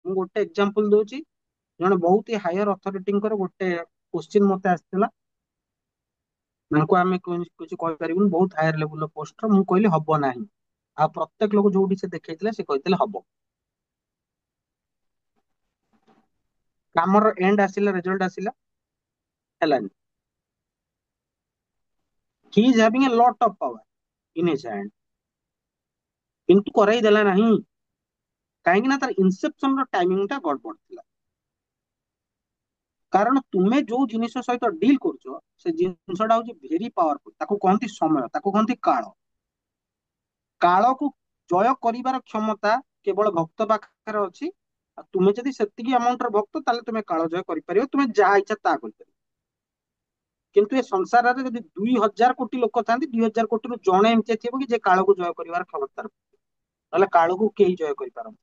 ମୁଁ ଗୋଟେ एग्जांपल दଉଛି। जଣେ बहुत ही हायर अथॉरिटीଙ୍କର ଗୋଟେ क्वेश्चन मते ଆସିଥିଲା। ତାଙ୍କୁ ଆମେ କିଛି କହିପାରିବୁନି, ବହୁତ ହାୟର ଲେଭେଲ ପୋଷ୍ଟ। ମୁଁ କହିଲି ହବ ନାହିଁ। ଆଉ ପ୍ରତ୍ୟେକ ଲୋକ ଯୋଉଠି ସେ ଦେଖେଇଥିଲେ ସେ କହିଥିଲେ ହବ। କାମର ଏଣ୍ଡ ଆସିଲା, ରେଜଲ୍ଟ ଆସିଲା, ହେଲାନି। He is having a lot of power in his hand, କିନ୍ତୁ କରେଇ ଦେଲା ନାହିଁ। କାହିଁକି ନା ତାର ଇନସେପ୍ସନ ର ଟାଇମିଂ ଟା ଗଡବଡ ଥିଲା। କାରଣ ତୁମେ ଯୋଉ ଜିନିଷ ସହିତ ଡିଲ୍ କରୁଛ ସେ ଜିନିଷଟା ହଉଛି ଭେରି ପାୱାରଫୁଲ। ତାକୁ କହନ୍ତି ସମୟ, ତାକୁ କହନ୍ତି କାଳ। କାଳକୁ ଜୟ କରିବାର କ୍ଷମତା କେବଳ ଭକ୍ତ ପାଖରେ ଅଛି। ଆଉ ତୁମେ ଯଦି ସେତିକି ଆମାଉଣ୍ଟର ଭକ୍ତ, ତାହେଲେ ତୁମେ କାଳ ଜୟ କରିପାରିବ, ତୁମେ ଯାହା ଇଚ୍ଛା ତାହା କରିପାରିବ। କିନ୍ତୁ ଏ ସଂସାରରେ ଯଦି 2,000 କୋଟି ଲୋକ ଥାନ୍ତି, 2,000 କୋଟିରୁ ଜଣେ ଏମିତି ଥିବ କି ଯେ କାଳକୁ ଜୟ କରିବାର କ୍ଷମତା ରଖେ। ନହେଲେ କାଳକୁ କେହି ଜୟ କରିପାରନ୍ତି।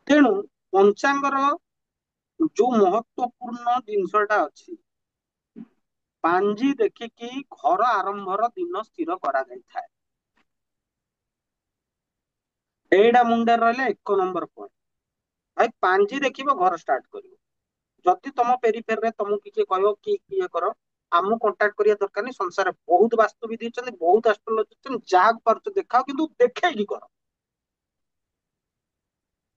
ତେଣୁ ପଞ୍ଚାଙ୍ଗର ଯୋଉ ମହତ୍ୱପୂର୍ଣ୍ଣ ଜିନିଷଟା ଅଛି, ପାଞ୍ଜି ଦେଖିକି ଘର ଆରମ୍ଭର ଦିନ ସ୍ଥିର କରାଯାଇଥାଏ। ଏଇଟା ମୁଣ୍ଡରେ ରହିଲେ 1 ନମ୍ବର ପଏଣ୍ଟ। ଭାଇ ପାଞ୍ଜି ଦେଖିବ, ଘର ଷ୍ଟାର୍ଟ କରିବ। ଯଦି ତମ ପେରିଫେରରେ ତମକୁ କିଏ କହିବ କି ଇଏ କର, ଆମକୁ କଣ୍ଟାକ୍ଟ କରିବା ଦରକାର ନାହିଁ। ସଂସାରରେ ବହୁତ ବାସ୍ତୁବିଦ୍ ଅଛନ୍ତି, ବହୁତ ଆଷ୍ଟ୍ରୋଲୋଜି ଅଛନ୍ତି, ଯାହାକୁ ପାରୁଛ ଦେଖାଅ, କିନ୍ତୁ ଦେଖେଇକି କର।